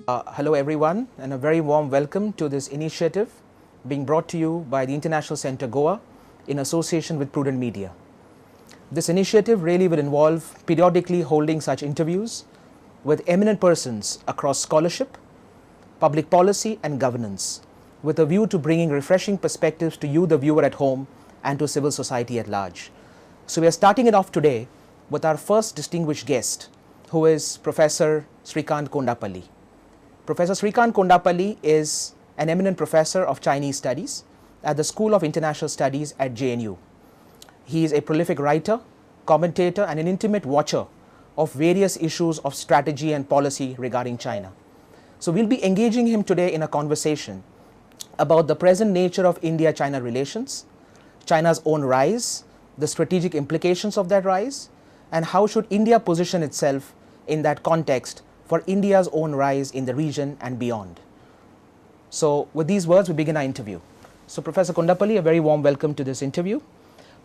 Hello everyone, and a very warm welcome to this initiative being brought to you by the International Centre Goa in association with Prudent Media. This initiative really will involve periodically holding such interviews with eminent persons across scholarship, public policy and governance, with a view to bringing refreshing perspectives to you, the viewer at home, and to civil society at large. So we are starting it off today with our first distinguished guest, who is Professor Srikant Kondapalli. Professor Srikant Kondapalli is an eminent professor of Chinese studies at the School of International Studies at JNU. He is a prolific writer, commentator, and an intimate watcher of various issues of strategy and policy regarding China. So we'll be engaging him today in a conversation about the present nature of India-China relations, China's own rise, the strategic implications of that rise, and how should India position itself in that context for India's own rise in the region and beyond. So with these words, we begin our interview. So Professor Kondapalli, a very warm welcome to this interview.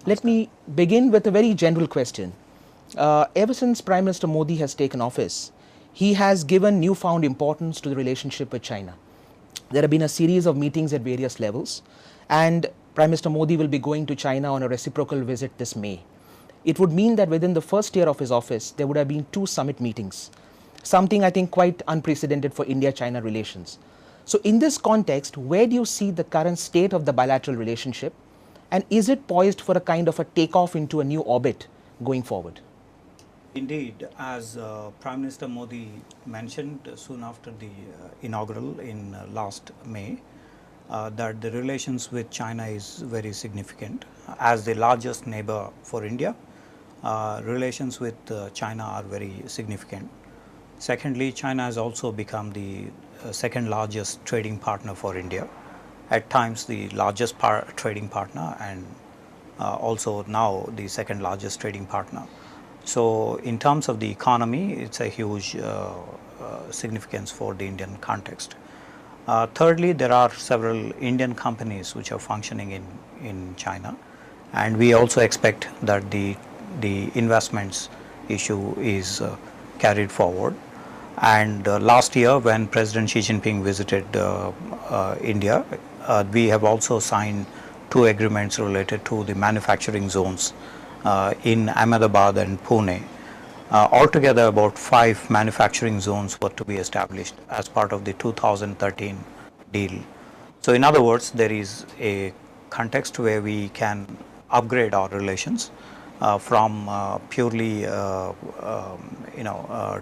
Let me begin with a very general question. Ever since Prime Minister Modi has taken office, he has given newfound importance to the relationship with China. There have been a series of meetings at various levels, and Prime Minister Modi will be going to China on a reciprocal visit this May. It would mean that within the first year of his office, there would have been 2 summit meetings, something I think quite unprecedented for India-China relations. So in this context, where do you see the current state of the bilateral relationship, and is it poised for a kind of a takeoff into a new orbit going forward? Indeed, as Prime Minister Modi mentioned soon after the inaugural in last May, that the relations with China is very significant. As the largest neighbor for India, relations with China are very significant. Secondly, China has also become the second largest trading partner for India, at times the largest trading partner, and also now the second largest trading partner. So in terms of the economy, it's a huge significance for the Indian context. Thirdly, there are several Indian companies which are functioning in China, and we also expect that the investments issue is carried forward. And last year, when President Xi Jinping visited India, we have also signed 2 agreements related to the manufacturing zones in Ahmedabad and Pune. Altogether, about 5 manufacturing zones were to be established as part of the 2013 deal. So in other words, there is a context where we can upgrade our relations from purely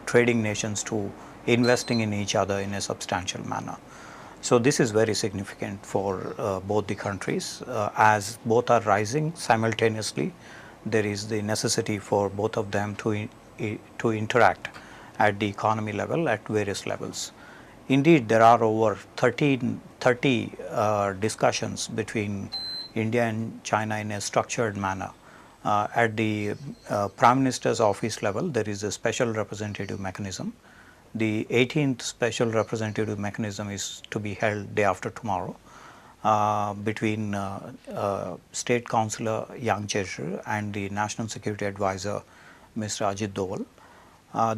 trading nations to investing in each other in a substantial manner. So this is very significant for both the countries. As both are rising simultaneously, there is the necessity for both of them to interact at the economy level at various levels. Indeed, there are over 30 discussions between India and China in a structured manner. At the Prime Minister's office level, there is a special representative mechanism. The 18th special representative mechanism is to be held day after tomorrow between State Councillor Yang Jiechi and the National Security Advisor Mr. Ajit Doval.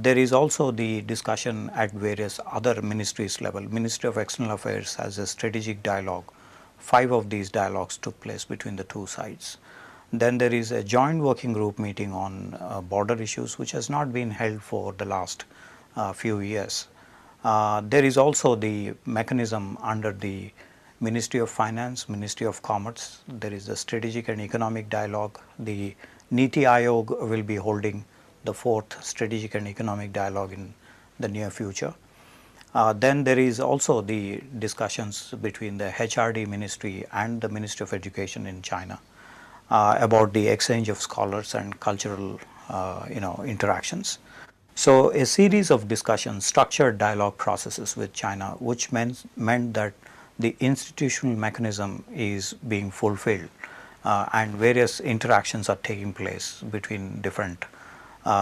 There is also the discussion at various other ministries level. Ministry of External Affairs has a strategic dialogue. 5 of these dialogues took place between the 2 sides. Then there is a joint working group meeting on border issues, which has not been held for the last few years. There is also the mechanism under the Ministry of Finance, Ministry of Commerce. There is a strategic and economic dialogue. The Niti Aayog will be holding the 4th strategic and economic dialogue in the near future. Then there is also the discussions between the HRD Ministry and the Ministry of Education in China about the exchange of scholars and cultural interactions. So a series of discussions, structured dialogue processes with China, which meant that the institutional mechanism is being fulfilled and various interactions are taking place between different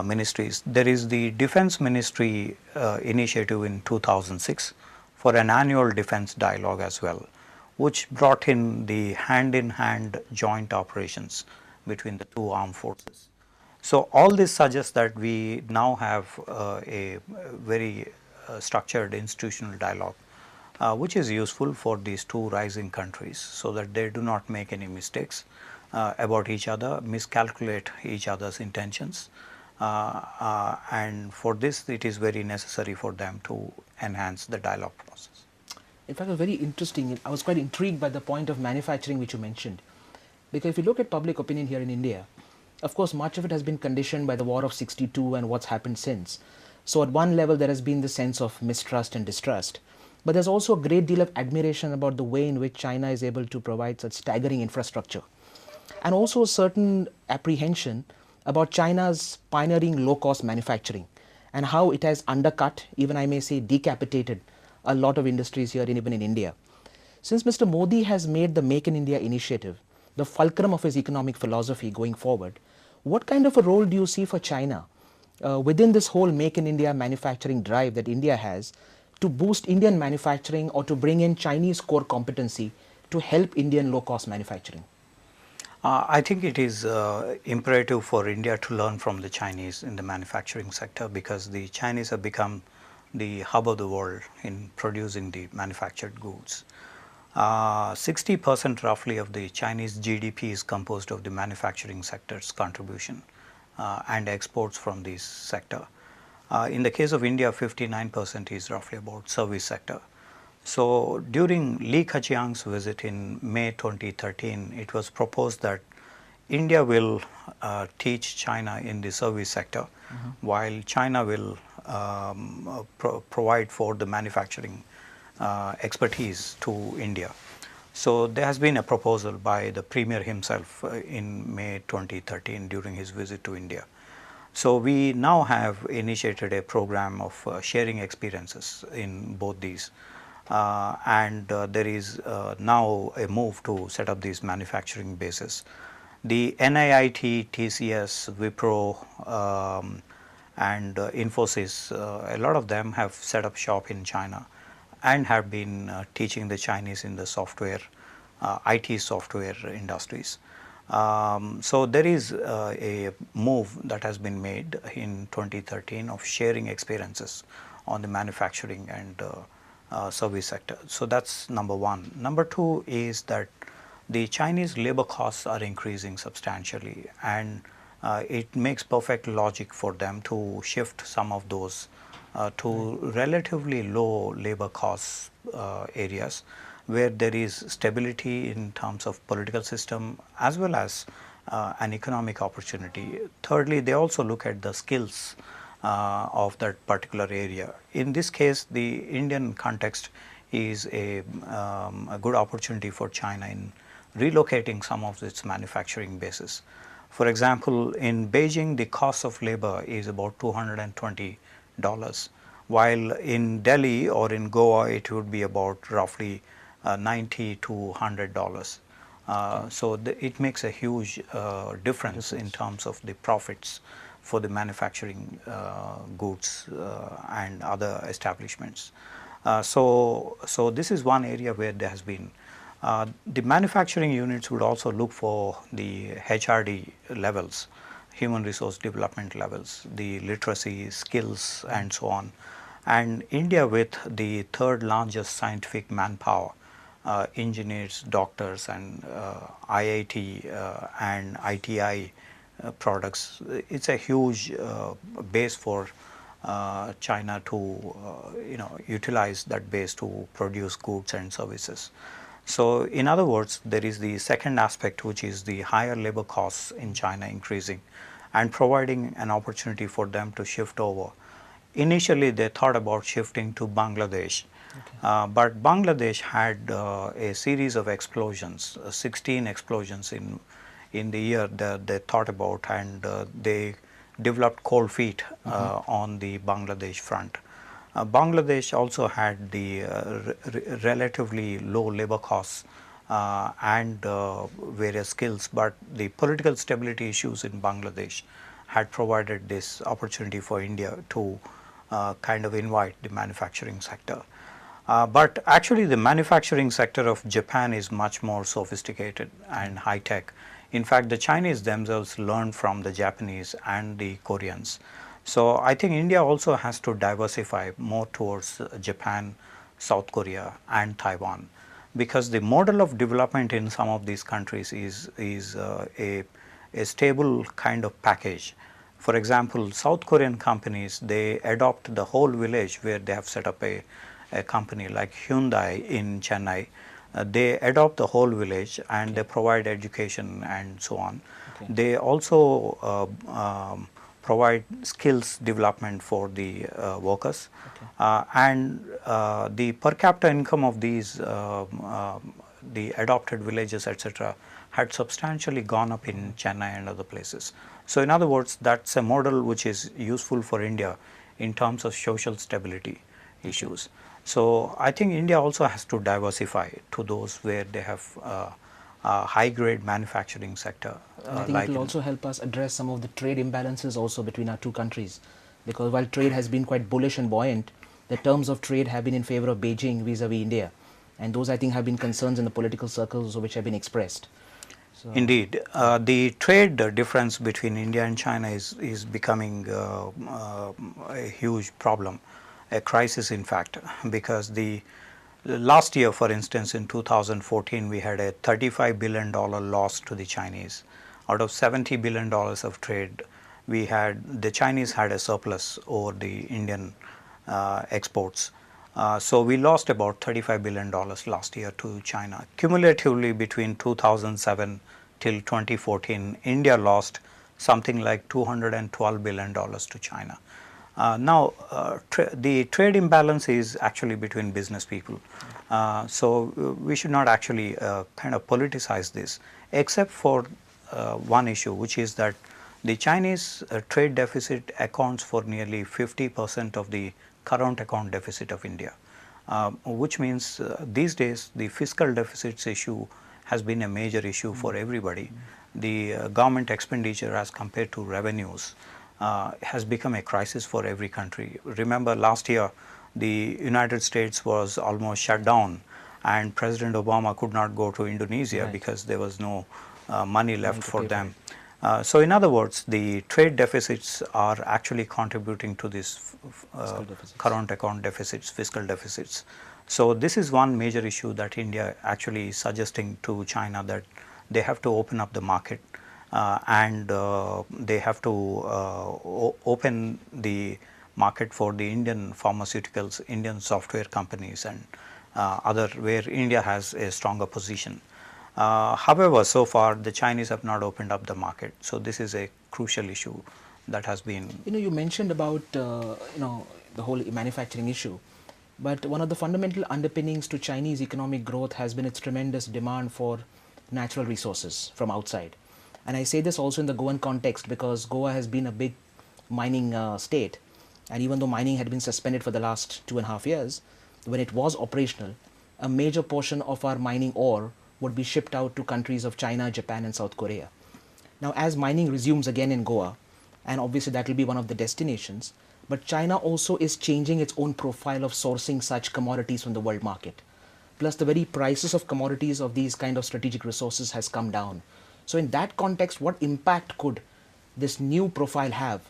ministries. There is the Defense Ministry initiative in 2006 for an annual defense dialogue as well, which brought in the hand-in-hand joint operations between the 2 armed forces. So all this suggests that we now have a very structured institutional dialogue, which is useful for these two rising countries so that they do not make any mistakes about each other, miscalculate each other's intentions. And for this, it is very necessary for them to enhance the dialogue process. In fact, it was very interesting. I was quite intrigued by the point of manufacturing which you mentioned. Because if you look at public opinion here in India, of course, much of it has been conditioned by the War of 62 and what's happened since. So at one level, there has been the sense of mistrust and distrust. But there's also a great deal of admiration about the way in which China is able to provide such staggering infrastructure. And also a certain apprehension about China's pioneering low-cost manufacturing and how it has undercut, even I may say decapitated, a lot of industries here and even in India. Since Mr. Modi has made the Make in India initiative the fulcrum of his economic philosophy going forward, what kind of a role do you see for China within this whole Make in India manufacturing drive that India has to boost Indian manufacturing or to bring in Chinese core competency to help Indian low-cost manufacturing? I think it is imperative for India to learn from the Chinese in the manufacturing sector, because the Chinese have become the hub of the world in producing the manufactured goods. 60% roughly of the Chinese GDP is composed of the manufacturing sector's contribution and exports from this sector. In the case of India, 59% is roughly about service sector. So during Li Keqiang's visit in May 2013, it was proposed that India will teach China in the service sector, while China will provide for the manufacturing expertise to India. So there has been a proposal by the Premier himself in May 2013 during his visit to India. So we now have initiated a program of sharing experiences in both these. And there is now a move to set up these manufacturing bases. The NIIT, TCS, Wipro, and Infosys, a lot of them have set up shop in China and have been teaching the Chinese in the software, IT software industries. So there is a move that has been made in 2013 of sharing experiences on the manufacturing and service sector. So that's number one. Number two is that the Chinese labor costs are increasing substantially, and it makes perfect logic for them to shift some of those to relatively low labor costs areas where there is stability in terms of political system as well as an economic opportunity. Thirdly, they also look at the skills of that particular area. In this case, the Indian context is a good opportunity for China in relocating some of its manufacturing bases. For example, in Beijing, the cost of labor is about $220, while in Delhi or in Goa, it would be about roughly $90 to $100. So it makes a huge difference in terms of the profits for the manufacturing goods and other establishments. So this is one area where there has been. The manufacturing units would also look for the HRD levels, human resource development levels, the literacy, skills, and so on. And India, with the third largest scientific manpower, engineers, doctors, and IIT and ITI products, it's a huge base for China to utilize that base to produce goods and services. So in other words, there is the second aspect, which is the higher labor costs in China increasing and providing an opportunity for them to shift over. Initially, they thought about shifting to Bangladesh, but Bangladesh had a series of explosions, 16 explosions in the year that they thought about, and they developed cold feet on the Bangladesh front. Bangladesh also had the relatively low labor costs and various skills, but the political stability issues in Bangladesh had provided this opportunity for India to kind of invite the manufacturing sector. But actually the manufacturing sector of Japan is much more sophisticated and high tech. In fact, the Chinese themselves learned from the Japanese and the Koreans. So I think India also has to diversify more towards Japan, South Korea and Taiwan, because the model of development in some of these countries is a stable kind of package. For example, South Korean companies, they adopt the whole village where they have set up a company like Hyundai in Chennai. They adopt the whole village and they provide education and so on. Okay. They also provide skills development for the workers. Okay. And the per capita income of these the adopted villages, etc., had substantially gone up in Chennai and other places. So in other words, that's a model which is useful for India in terms of social stability issues. So I think India also has to diversify to those where they have high grade manufacturing sector. And I think it will also help us address some of the trade imbalances also between our two countries, because while trade has been quite bullish and buoyant, the terms of trade have been in favor of Beijing vis-a-vis India, and those I think have been concerns in the political circles which have been expressed. So indeed, the trade difference between India and China is becoming a huge problem, a crisis in fact, because the last year, for instance, in 2014, we had a $35 billion loss to the Chinese. Out of $70 billion of trade, the Chinese had a surplus over the Indian exports. So we lost about $35 billion last year to China. Cumulatively between 2007 till 2014, India lost something like $212 billion to China. Now, the trade imbalance is actually between business people. So we should not actually kind of politicize this, except for one issue, which is that the Chinese trade deficit accounts for nearly 50% of the current account deficit of India, which means these days the fiscal deficits issue has been a major issue for everybody. The government expenditure as compared to revenues has become a crisis for every country. Remember last year the United States was almost shut down and President Obama could not go to Indonesia Right. because there was no money left for them. So in other words, the trade deficits are actually contributing to this current account deficits, fiscal deficits. So this is one major issue that India actually is suggesting to China, that they have to open up the market and they have to open the market for the Indian pharmaceuticals, Indian software companies and other where India has a stronger position. However, so far the Chinese have not opened up the market. So this is a crucial issue that has been. you mentioned about the whole manufacturing issue, but one of the fundamental underpinnings to Chinese economic growth has been its tremendous demand for natural resources from outside. And I say this also in the Goan context because Goa has been a big mining state, and even though mining had been suspended for the last 2.5 years, when it was operational, a major portion of our mining ore would be shipped out to countries of China, Japan and South Korea. Now as mining resumes again in Goa, and obviously that will be one of the destinations, but China also is changing its own profile of sourcing such commodities from the world market. Plus the very prices of commodities of these kind of strategic resources has come down. So in that context, what impact could this new profile have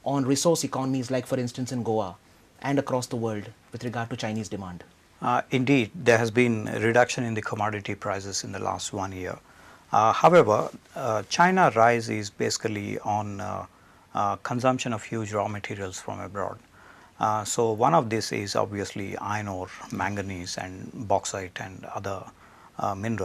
on resource economies like for instance in Goa and across the world with regard to Chinese demand? Indeed, there has been a reduction in the commodity prices in the last 1 year. However, China rise is basically on consumption of huge raw materials from abroad. So one of this is obviously iron ore, manganese and bauxite and other minerals.